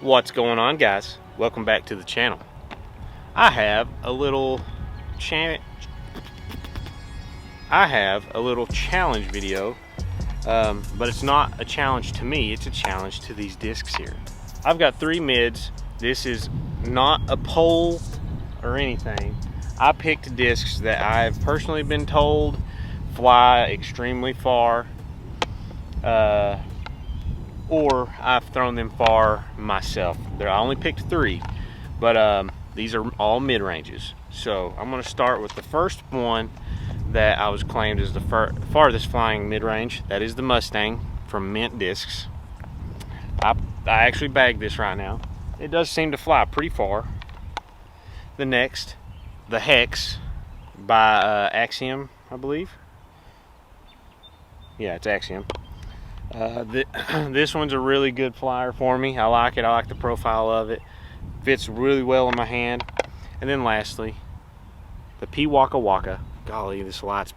What's going on, guys? Welcome back to the channel. I have a little challenge video, but it's not a challenge to me, it's a challenge to these discs here. I've got 3 mids. This is not a poll or anything. I picked discs that I've personally been told fly extremely far, or I've thrown them far myself. I only picked 3, but these are all mid-ranges. So I'm going to start with the first one that I was claimed as the farthest flying mid-range. That is the Mustang from Mint Discs. I actually bagged this right now. It does seem to fly pretty far. The next, the Hex by Axiom, I believe. Yeah, it's Axiom. This one's a really good flyer for me. I like it. I like the profile of it. Fits really well in my hand. And then lastly, the Piwakawaka. Golly, this light's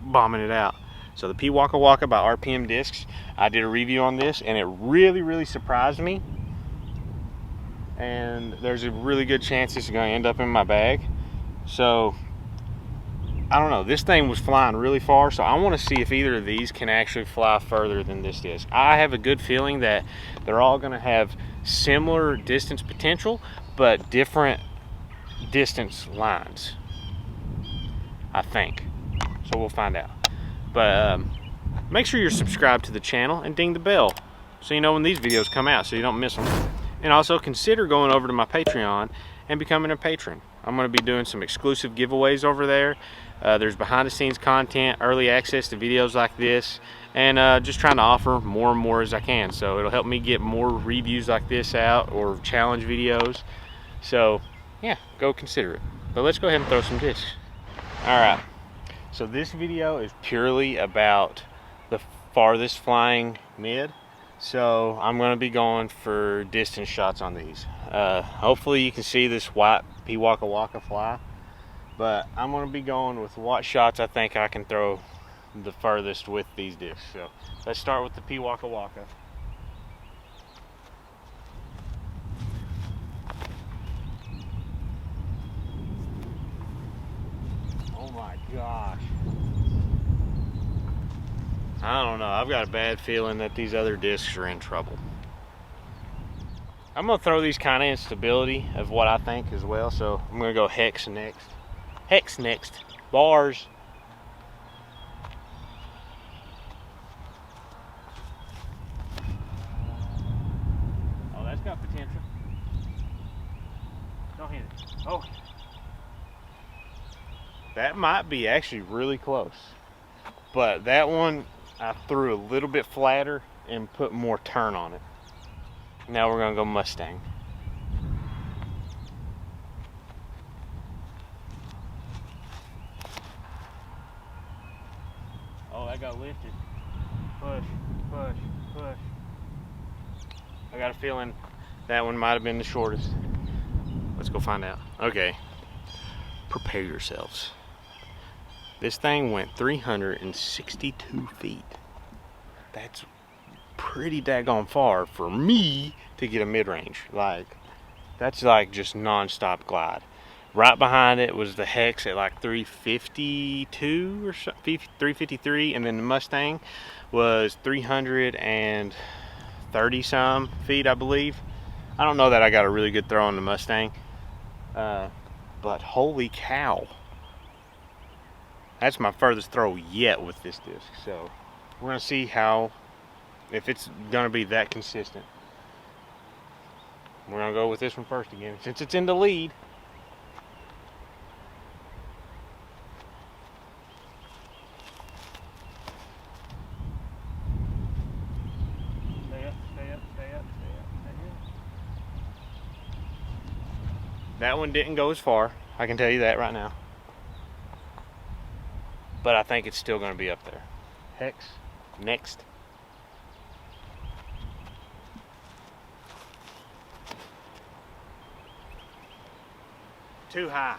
bombing it out. So the Piwakawaka by RPM Discs. I did a review on this and it really surprised me. And there's a really good chance this is going to end up in my bag. So I don't know, this thing was flying really far, so I want to see if either of these can actually fly further than this disc. I have a good feeling that they're all going to have similar distance potential, but different distance lines, I think. So we'll find out. But make sure you're subscribed to the channel and ding the bell so you know when these videos come out so you don't miss them. And also consider going over to my Patreon and becoming a patron. I'm going to be doing some exclusive giveaways over there. There's behind the scenes content, early access to videos like this, and just trying to offer more and more as I can. So it'll help me get more reviews like this out or challenge videos. So yeah, go consider it. But let's go ahead and throw some discs. Alright, so this video is purely about the farthest flying mid. So I'm going to be going for distance shots on these. Hopefully you can see this white Piwakawaka fly, but I'm going to be going with what shots I think I can throw the furthest with these discs. So let's start with the Piwakawaka. Oh my gosh. I don't know, I've got a bad feeling that these other discs are in trouble. I'm going to throw these kind of in stability of what I think as well, so I'm going to go Hex next. Hex next. Bars. Oh, that's got potential. Don't hit it. Oh. That might be actually really close. But that one, I threw a little bit flatter and put more turn on it. Now we're going to go Mustang. Oh, that got lifted. Push. I got a feeling that one might have been the shortest. Let's go find out. Okay. Prepare yourselves. This thing went 362 feet. That's pretty daggone far for me to get a mid-range. Like, that's like just non-stop glide. Right behind it was the Hex at like 352 or 353, and then the Mustang was 330 some feet, I believe. I don't know that I got a really good throw on the Mustang, but holy cow, that's my furthest throw yet with this disc. So we're gonna see if it's gonna be that consistent. We're gonna go with this one first again since it's in the lead. Stay up. That one didn't go as far, I can tell you that right now. But I think it's still gonna be up there. Hex next. Too high.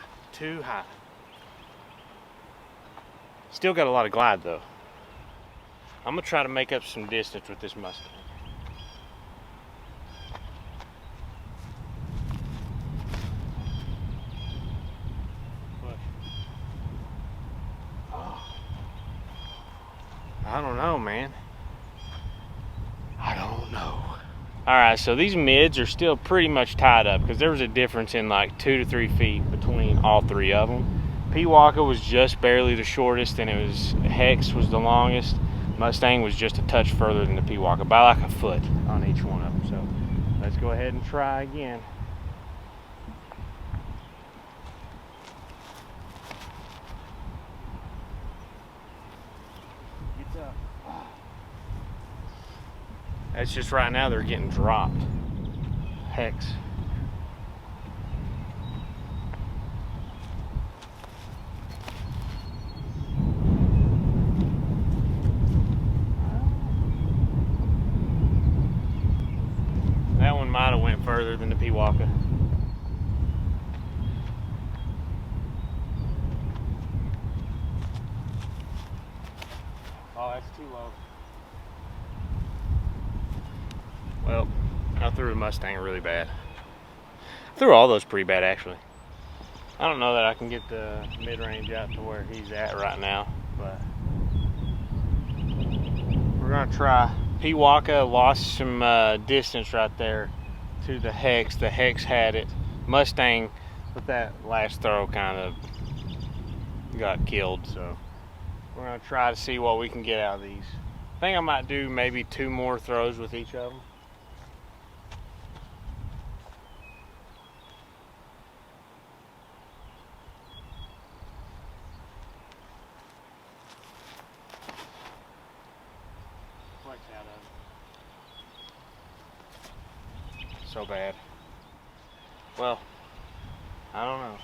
Still got a lot of glide though. I'm gonna try to make up some distance with this Mustang. I don't know, man. I don't know. Alright, so these mids are still pretty much tied up because there was a difference in like 2 to 3 feet between all three of them. Piwakawaka was just barely the shortest, and Hex was the longest. Mustang was just a touch further than the Piwakawaka, by like a foot on each one of them. So let's go ahead and try again. Gets up. That's just right now they're getting dropped. Hex. That one might have went further than the Piwakawaka. Oh, that's too low. Well, I threw a Mustang really bad. I threw all those pretty bad, actually. I don't know that I can get the mid-range out to where he's at right now, but we're gonna try. Piwakawaka lost some distance right there to the Hex. The Hex had it. Mustang, with that last throw, kind of got killed, so we're gonna try to see what we can get out of these. I think I might do maybe 2 more throws with each of them. Out of it. So bad. Well, I don't know.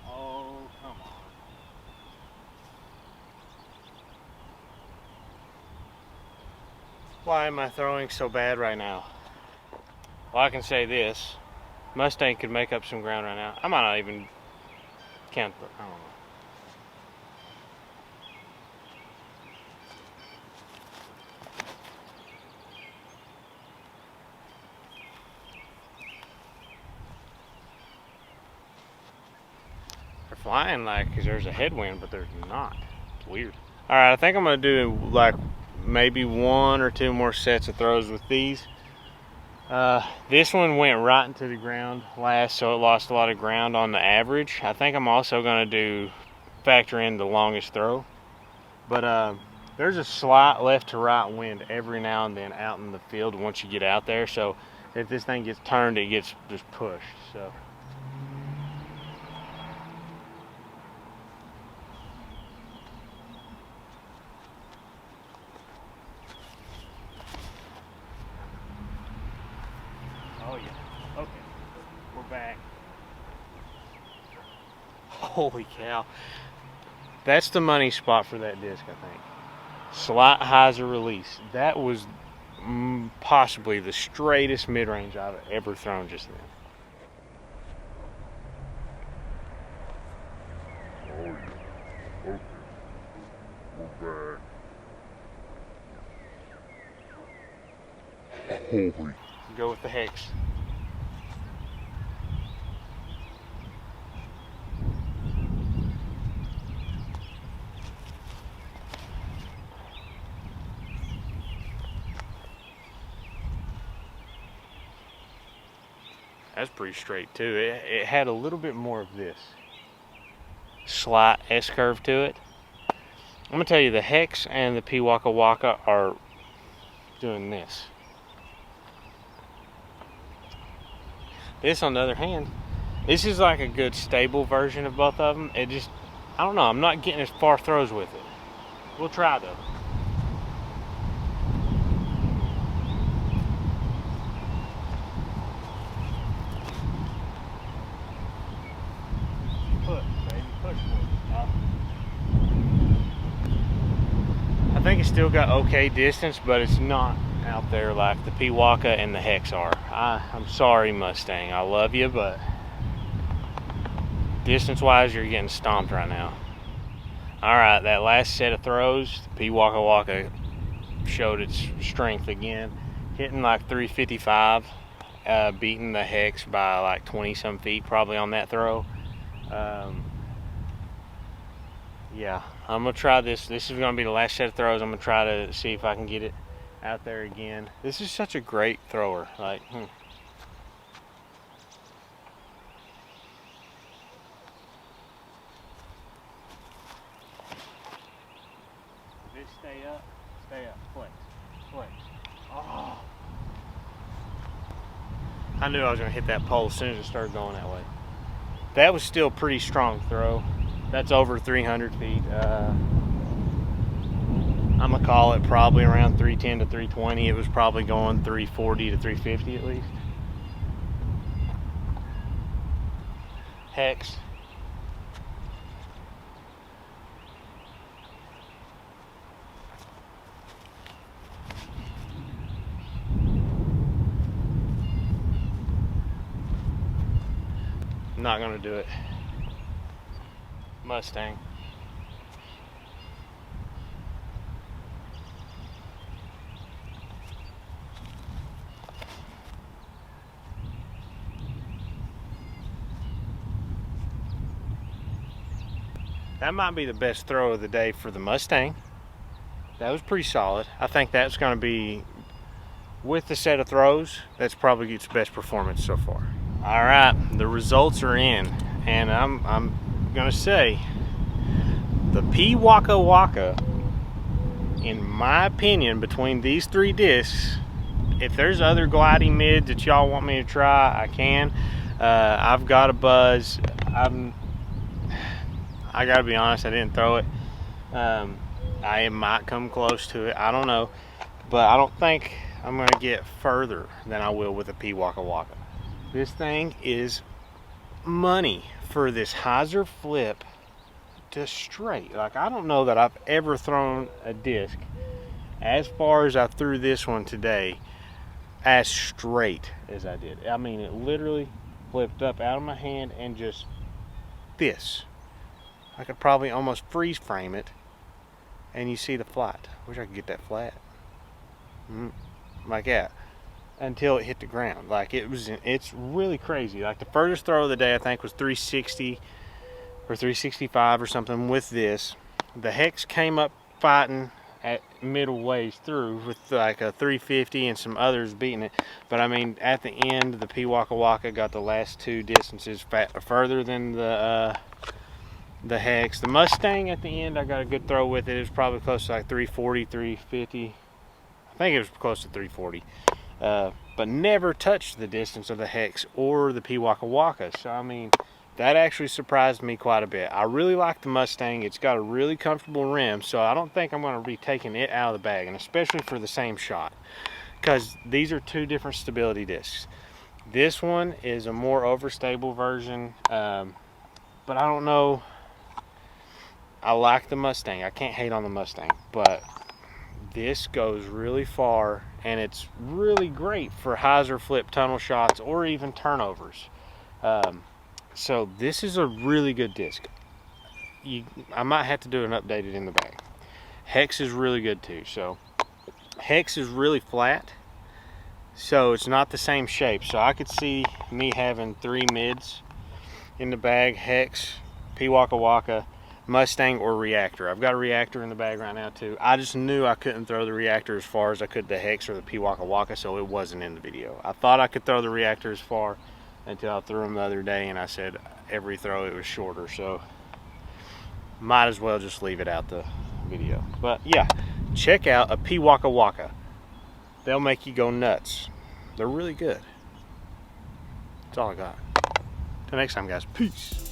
Oh, come on. Why am I throwing so bad right now? Well, I can say this. Mustang could make up some ground right now. I might not even count, I don't know. They're flying like there's a headwind, but there's not. It's weird. All right, I think I'm gonna do like maybe 1 or 2 more sets of throws with these. This one went right into the ground last, so it lost a lot of ground on the average. I think I'm also going to factor in the longest throw. But there's a slight left to right wind every now and then out in the field once you get out there. So if this thing gets turned, it gets just pushed. So. Oh yeah, okay, we're back. Holy cow. That's the money spot for that disc, I think. Slight hyzer release. That was possibly the straightest mid-range I've ever thrown just then. Oh yeah, okay, we're back. Holy. Go with the Hex. That's pretty straight too. It had a little bit more of this slight S-curve to it. I'm gonna tell you, the Hex and the Piwakawaka are doing this. This, on the other hand, this is like a good stable version of both of them. It just, I don't know, I'm not getting as far throws with it. We'll try though. Push, baby, push for it. I think it's still got okay distance, but it's not out there like the Piwakawaka and the Hex are. I'm sorry, Mustang, I love you, but distance wise you're getting stomped right now. Alright, that last set of throws, the Piwakawaka showed its strength again, hitting like 355 beating the hex by like 20 some feet probably on that throw. Yeah, I'm gonna try this. This is gonna be the last set of throws. I'm gonna try to see if I can get it out there again. This is such a great thrower. Like, This stay up, flex, flex. Oh. I knew I was gonna hit that pole as soon as it started going that way. That was still a pretty strong throw. That's over 300 feet. I'm gonna call it probably around 310 to 320. It was probably going 340 to 350 at least. Hex. Not gonna do it. Mustang. That might be the best throw of the day for the Mustang. That was pretty solid. I think that's going to be, with the set of throws, that's probably its best performance so far. All right, the results are in, and I'm gonna say the Piwakawaka, in my opinion, between these three discs, if there's other gliding mids that y'all want me to try, I can. I've got a buzz. I gotta be honest, I didn't throw it. I might come close to it, I don't know, but I don't think I'm gonna get further than I will with a Piwakawaka. This thing is money for this hyzer flip to straight. Like, I don't know that I've ever thrown a disc as far as I threw this one today as straight as I did. I mean, it literally flipped up out of my hand and just this. I could probably almost freeze frame it and you see the flight. Wish I could get that flat. Like that. Until it hit the ground. Like, it's really crazy. Like, the furthest throw of the day I think was 360 or 365 or something with this. The hex came up fighting at middle ways through with like a 350 and some others beating it. But I mean, at the end, the Piwakawaka got the last two distances further than the hex. The Mustang at the end, I got a good throw with it. It was probably close to like 340, 350. I think it was close to 340. But never touched the distance of the hex or the Piwakawaka. So I mean, that actually surprised me quite a bit. I really like the Mustang. It's got a really comfortable rim, so I don't think I'm going to be taking it out of the bag, and especially for the same shot, because these are two different stability discs. This one is a more overstable version, but I don't know. I like the Mustang. I can't hate on the Mustang, but this goes really far, and it's really great for hyzer flip tunnel shots or even turnovers. So this is a really good disc. I might have to do an updated in the bag. Hex is really good too. So hex is really flat, so it's not the same shape. So I could see me having three mids in the bag: hex, Piwakawaka, Mustang, or reactor. I've got a reactor in the bag right now too. I just knew I couldn't throw the reactor as far as I could the hex or the Piwakawaka, so it wasn't in the video. I thought I could throw the reactor as far until I threw them the other day, and I said every throw it was shorter, so might as well just leave it out the video. But yeah, check out a Piwakawaka. They'll make you go nuts. They're really good. That's all I got. Till next time, guys. Peace.